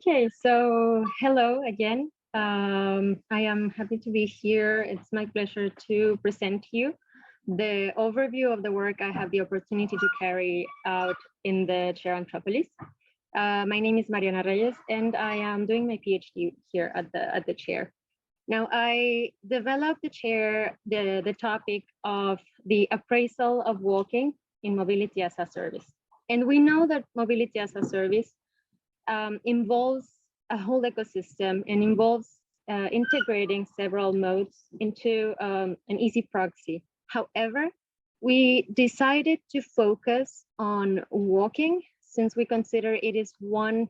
Okay, so hello again. I am happy to be here. It's my pleasure to present to you the overview of the work I have the opportunity to carry out in the chair Anthropolis. My name is Mariana Reyes, and I am doing my PhD here at the chair. Now, I developed the topic of the appraisal of walking in mobility as a service. And we know that mobility as a service involves a whole ecosystem and involves integrating several modes into an easy proxy. However, we decided to focus on walking since we consider it is one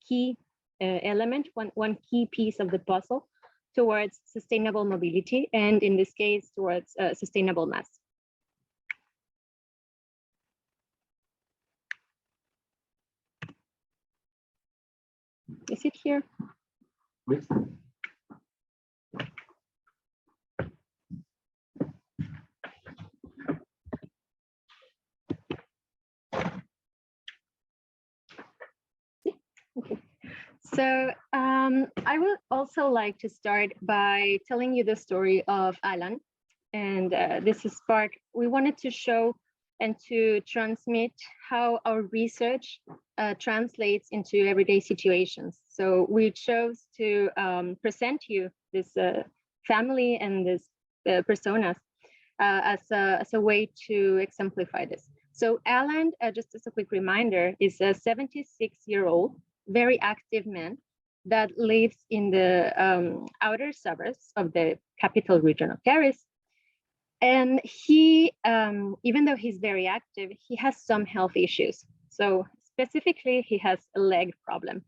key element, one key piece of the puzzle towards sustainable mobility, and in this case, towards sustainable MaaS. Is it here? Yes. Okay. So I would also like to start by telling you the story of Alan. And this is part, we wanted to show and to transmit how our research translates into everyday situations. So we chose to present you this family and this personas as a way to exemplify this. So Alan, just as a quick reminder, is a 76-year-old, very active man that lives in the outer suburbs of the capital region of Paris. And he, even though he's very active, he has some health issues. So specifically, he has a leg problem.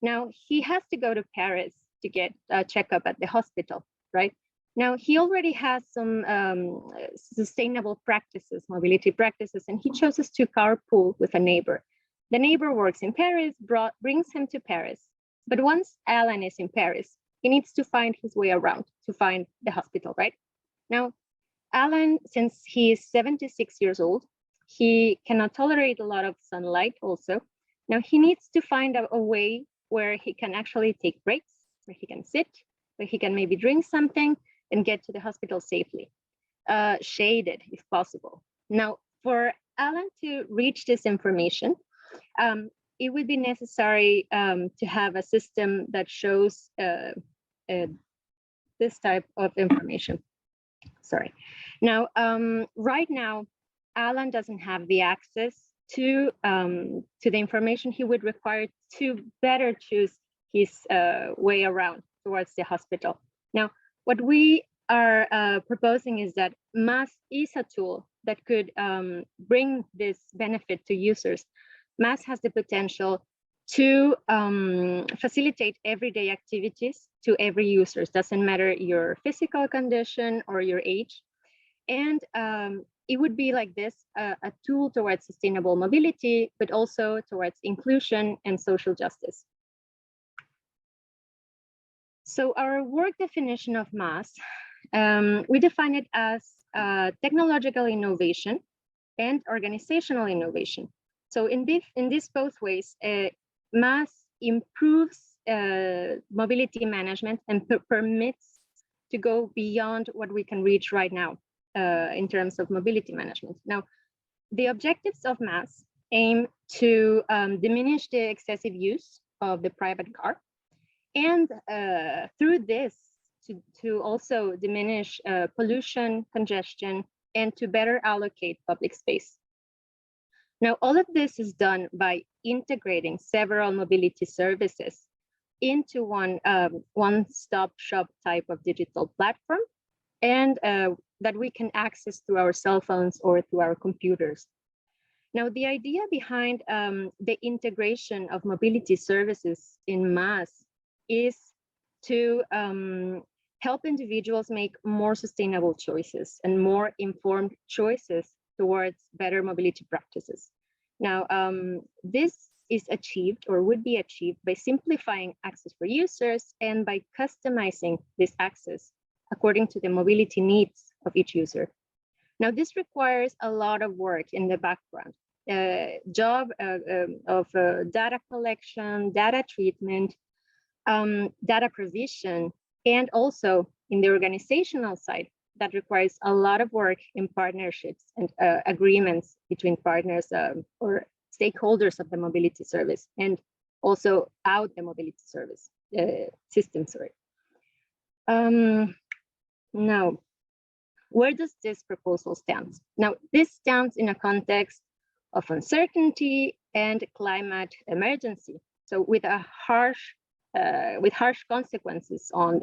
Now, he has to go to Paris to get a checkup at the hospital, right? Now, he already has some sustainable practices, mobility practices, and he chooses to carpool with a neighbor. The neighbor works in Paris, brings him to Paris. But once Alan is in Paris, he needs to find his way around to find the hospital, right? Now, Alan, since he is 76 years old, he cannot tolerate a lot of sunlight also. Now he needs to find a way where he can actually take breaks, where he can sit, where he can maybe drink something and get to the hospital safely, shaded if possible. Now, for Alan to reach this information, it would be necessary to have a system that shows this type of information. Sorry. Now, right now, Alan doesn't have the access to the information he would require to better choose his way around towards the hospital. Now, what we are proposing is that MaaS is a tool that could bring this benefit to users. MaaS has the potential to facilitate everyday activities to every user. It doesn't matter your physical condition or your age. And it would be like this, a tool towards sustainable mobility, but also towards inclusion and social justice. So our work definition of MaaS, we define it as technological innovation and organizational innovation. So in these both ways, MaaS improves mobility management and permits to go beyond what we can reach right now in terms of mobility management. Now, the objectives of MaaS aim to diminish the excessive use of the private car, and through this, to also diminish pollution, congestion, and to better allocate public space. Now, all of this is done by integrating several mobility services into one one-stop shop type of digital platform, and that we can access through our cell phones or through our computers. Now, the idea behind the integration of mobility services in MaaS is to help individuals make more sustainable choices and more informed choices towards better mobility practices. Now, this is achieved or would be achieved by simplifying access for users and by customizing this access according to the mobility needs of each user. Now, this requires a lot of work in the background. job of data collection, data treatment, data provision, and also in the organizational side, that requires a lot of work in partnerships and agreements between partners or stakeholders of the mobility service, and also out the mobility service system, sorry. Now, where does this proposal stand? Now, this stands in a context of uncertainty and climate emergency. So with harsh consequences on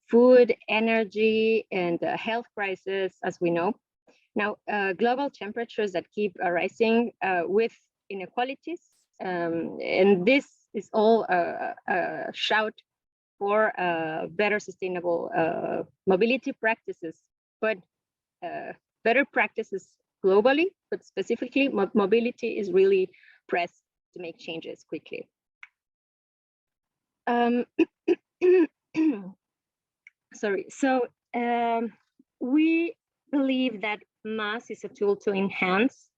food, energy, and health crisis, as we know. Now, global temperatures that keep rising with inequalities, and this is all a shout for better sustainable mobility practices, but better practices globally, but specifically mobility is really pressed to make changes quickly. Sorry, so we believe that MaaS is a tool to enhance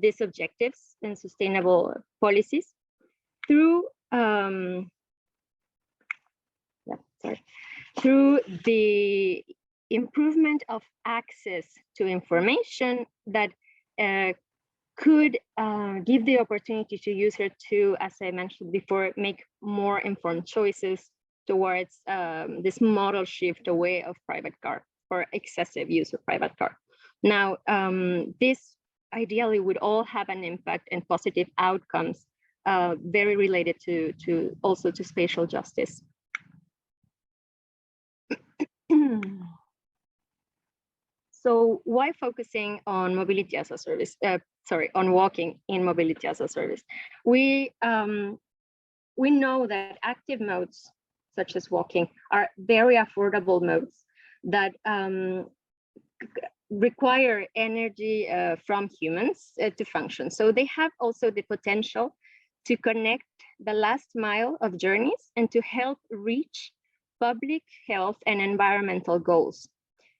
these objectives and sustainable policies through through the improvement of access to information that could give the opportunity to users to, as I mentioned before, make more informed choices towards this model shift away of private car or excessive use of private car. Now, this ideally would all have an impact and positive outcomes very related to also to spatial justice. So why focusing on mobility as a service? On walking in mobility as a service. We know that active modes, such as walking, are very affordable modes that require energy from humans to function. So they have also the potential to connect the last mile of journeys and to help reach public health and environmental goals.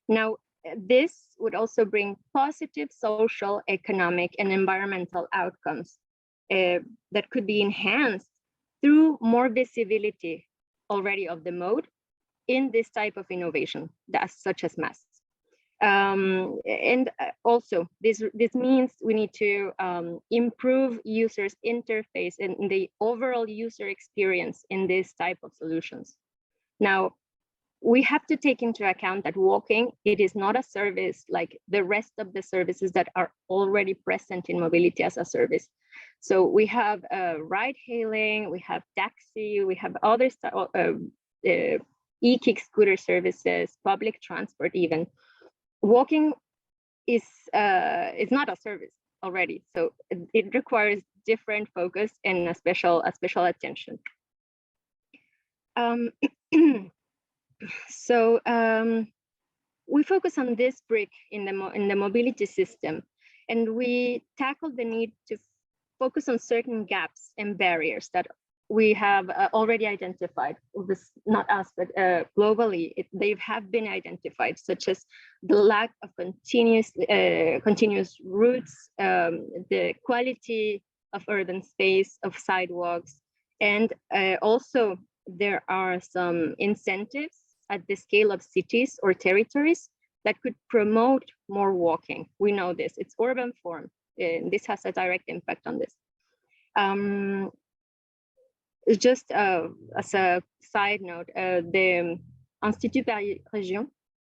Now, this would also bring positive social, economic, and environmental outcomes that could be enhanced through more visibility already of the mode in this type of innovation, such as MaaS. And also, this means we need to improve users' interface and the overall user experience in this type of solutions. Now, we have to take into account that walking, it is not a service like the rest of the services that are already present in mobility as a service. So we have ride hailing, we have taxi, we have other e-kick scooter services, public transport even. Walking is not a service already, so it requires different focus and a special attention. So we focus on this brick in the mobility system, and we tackle the need to focus on certain gaps and barriers that we have already identified. This, not us, but globally, they have been identified, such as the lack of continuous routes, the quality of urban space, of sidewalks, and also there are some incentives at the scale of cities or territories that could promote more walking. We know this, it's urban form. This has a direct impact on this. Just as a side note, the Institut Paris Région,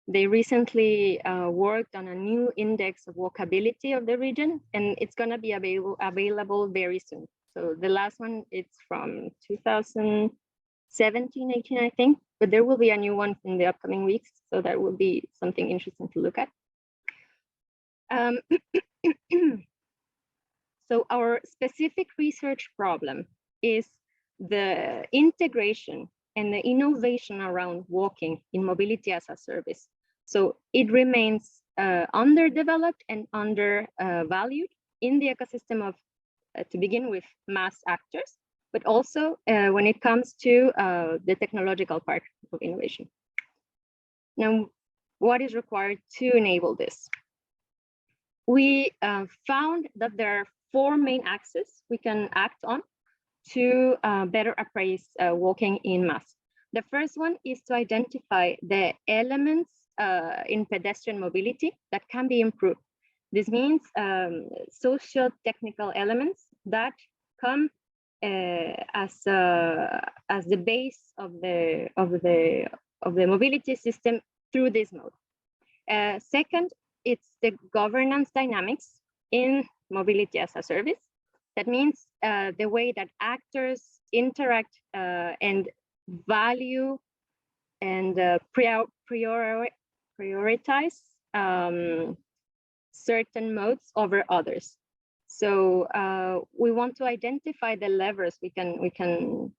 they recently worked on a new index of walkability of the region, and it's gonna be available very soon. So the last one, it's from 2017, 18, I think, but there will be a new one in the upcoming weeks. So that will be something interesting to look at. So our specific research problem is the integration and the innovation around walking in mobility as a service. So it remains underdeveloped and undervalued in the ecosystem of, to begin with, MaaS actors, but also when it comes to the technological part of innovation. Now, what is required to enable this? we found that there are 4 main axes we can act on to better appraise walking in MaaS. The first one is to identify the elements in pedestrian mobility that can be improved. This means socio-technical elements that come as the base of the mobility system through this mode. Second, it's the governance dynamics in mobility as a service. That means the way that actors interact and value and prioritize certain modes over others. So we want to identify the levers we can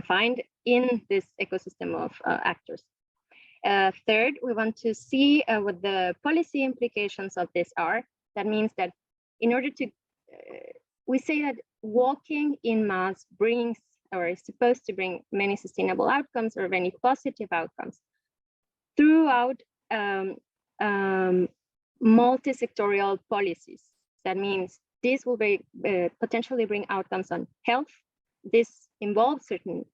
find in this ecosystem of actors. Third, we want to see what the policy implications of this are. That means that in order to, we say that walking in MaaS brings or is supposed to bring many sustainable outcomes or many positive outcomes throughout multi-sectorial policies. That means this will be, potentially bring outcomes on health. This involves certain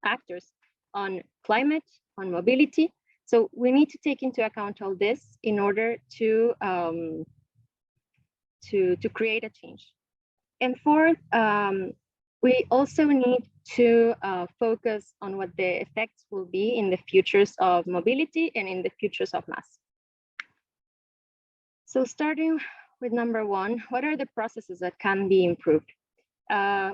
actors on climate, on mobility. So we need to take into account all this in order to create a change. And fourth, we also need to focus on what the effects will be in the futures of mobility and in the futures of MaaS. So starting with number one, what are the processes that can be improved?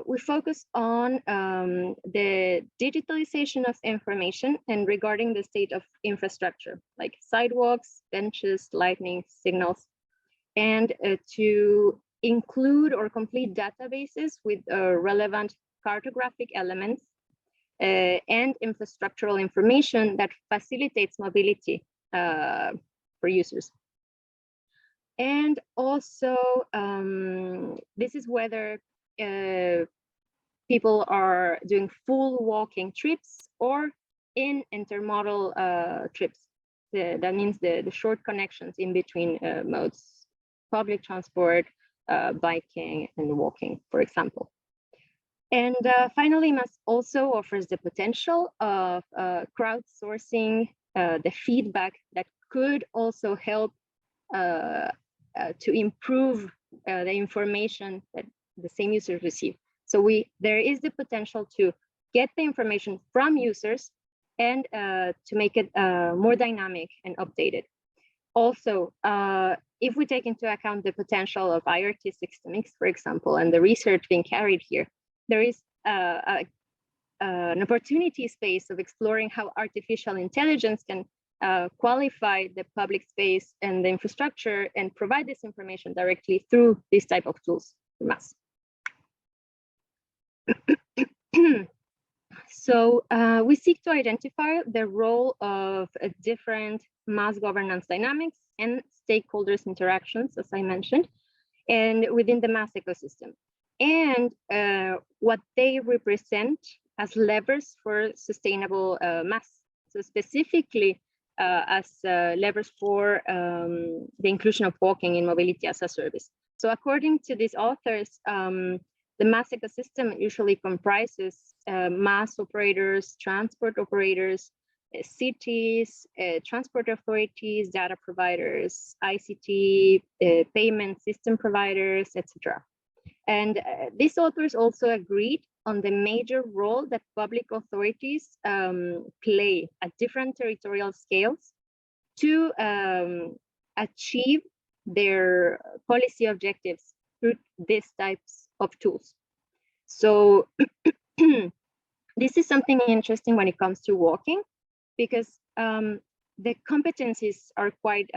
We focus on the digitalization of information and regarding the state of infrastructure, like sidewalks, benches, lightning signals, and to include or complete databases with relevant cartographic elements and infrastructural information that facilitates mobility for users. And also, this is whether people are doing full walking trips or in intermodal trips. That means the short connections in between modes, public transport, biking and walking, for example. And finally, MaaS also offers the potential of crowdsourcing the feedback that could also help to improve the information that the same users receive. So there is the potential to get the information from users and to make it more dynamic and updated. Also, if we take into account the potential of IRT systemics, for example, and the research being carried here, there is an opportunity space of exploring how artificial intelligence can qualify the public space and the infrastructure and provide this information directly through this type of tools for MaaS. So we seek to identify the role of different MaaS governance dynamics and stakeholders interactions, as I mentioned, and within the MaaS ecosystem, and what they represent as levers for sustainable MaaS. So specifically as levers for the inclusion of walking in mobility as a service. So according to these authors, the MaaS ecosystem usually comprises MaaS operators, transport operators, cities, transport authorities, data providers, ICT, payment system providers, etc. And these authors also agreed on the major role that public authorities play at different territorial scales to achieve their policy objectives through these types of tools. So this is something interesting when it comes to walking, because the competencies are quite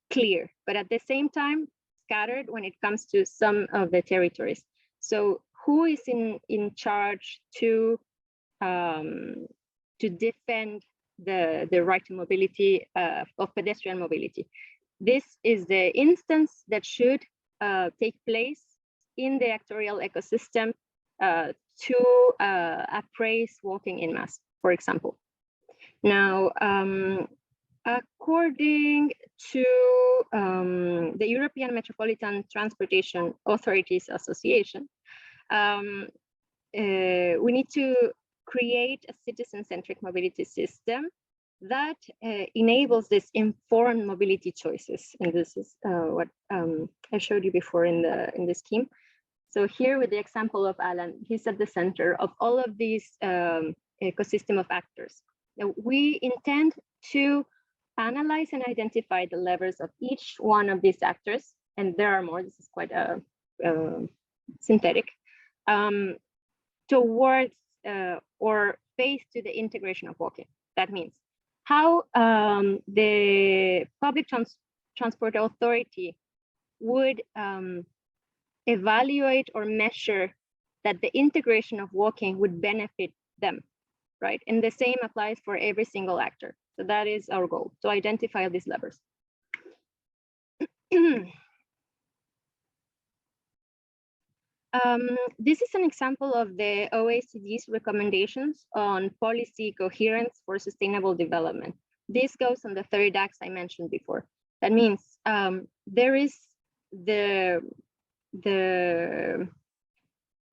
clear, but at the same time scattered when it comes to some of the territories. So who is in charge to defend the right to mobility of pedestrian mobility? This is the instance that should take place in the actorial ecosystem to appraise walking in MaaS, for example. Now, According to the European Metropolitan Transportation Authorities Association, we need to create a citizen-centric mobility system that enables this informed mobility choices. And this is what I showed you before in the scheme. So here with the example of Alan, he's at the center of all of these ecosystem of actors. Now, we intend to analyze and identify the levers of each one of these actors, and there are more. This is quite synthetic, towards or face to the integration of walking. That means how the public transport authority would evaluate or measure that the integration of walking would benefit them, right? And the same applies for every single actor. So that is our goal, to identify these levers. This is an example of the OECD's recommendations on policy coherence for sustainable development. This goes on the third axe I mentioned before. That means there is the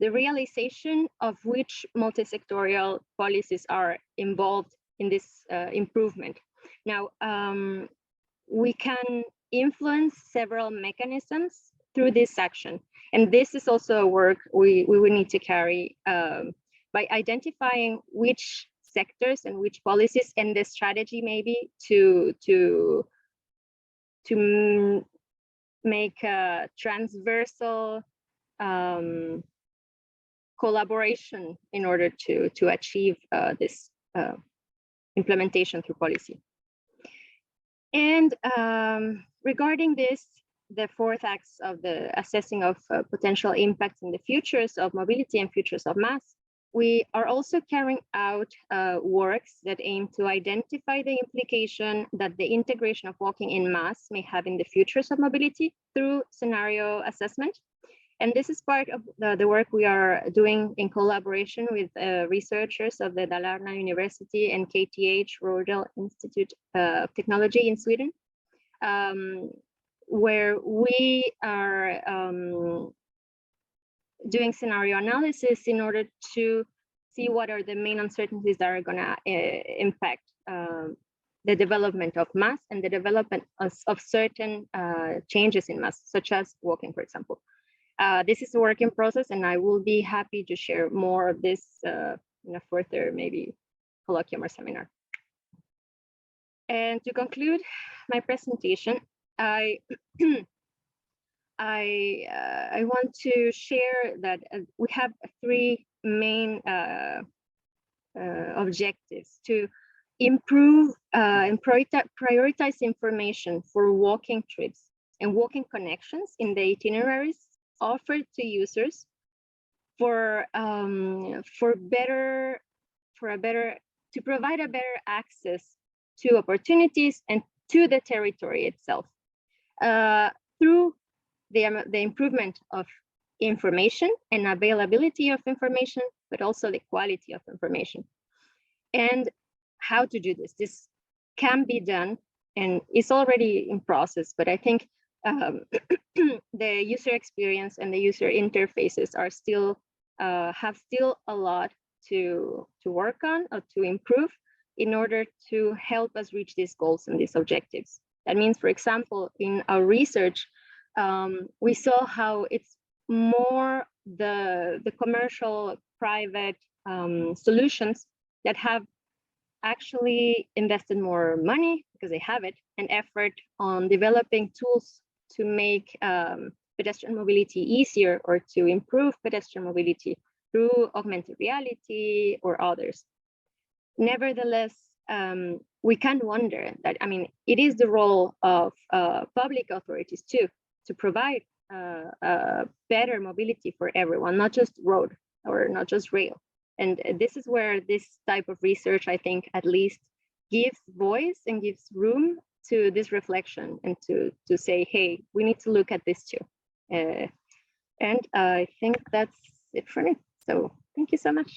realization of which multi-sectorial policies are involved in this improvement. Now, we can influence several mechanisms through this action. And this is also a work we will need to carry by identifying which sectors and which policies and the strategy maybe to make a transversal collaboration in order to achieve this implementation through policy. And regarding this, the fourth axe of the assessing of potential impacts in the futures of mobility and futures of MaaS, we are also carrying out works that aim to identify the implication that the integration of walking in MaaS may have in the futures of mobility through scenario assessment. And this is part of the work we are doing in collaboration with researchers of the Dalarna University and KTH Rodel Institute of Technology in Sweden, where we are doing scenario analysis in order to see what are the main uncertainties that are going to impact the development of MaaS and the development of certain changes in MaaS, such as walking, for example. This is a work in process, and I will be happy to share more of this in a further maybe colloquium or seminar. And to conclude my presentation, I want to share that we have three main objectives: to improve and prioritize information for walking trips and walking connections in the itineraries offered to users to provide a better access to opportunities and to the territory itself through the improvement of information and availability of information, but also the quality of information. And how to do this? This can be done and is already in process, but I think the user experience and the user interfaces are still have still a lot to work on or to improve in order to help us reach these goals and these objectives. That means, for example, in our research, we saw how it's more the commercial private solutions that have actually invested more money, because they have it, and effort on developing tools to make pedestrian mobility easier or to improve pedestrian mobility through augmented reality or others. Nevertheless, we can wonder that, I mean, it is the role of public authorities too, to provide better mobility for everyone, not just road or not just rail. And this is where this type of research, I think, at least gives voice and gives room to this reflection and to say, hey, we need to look at this too. And I think that's it for me. So thank you so much.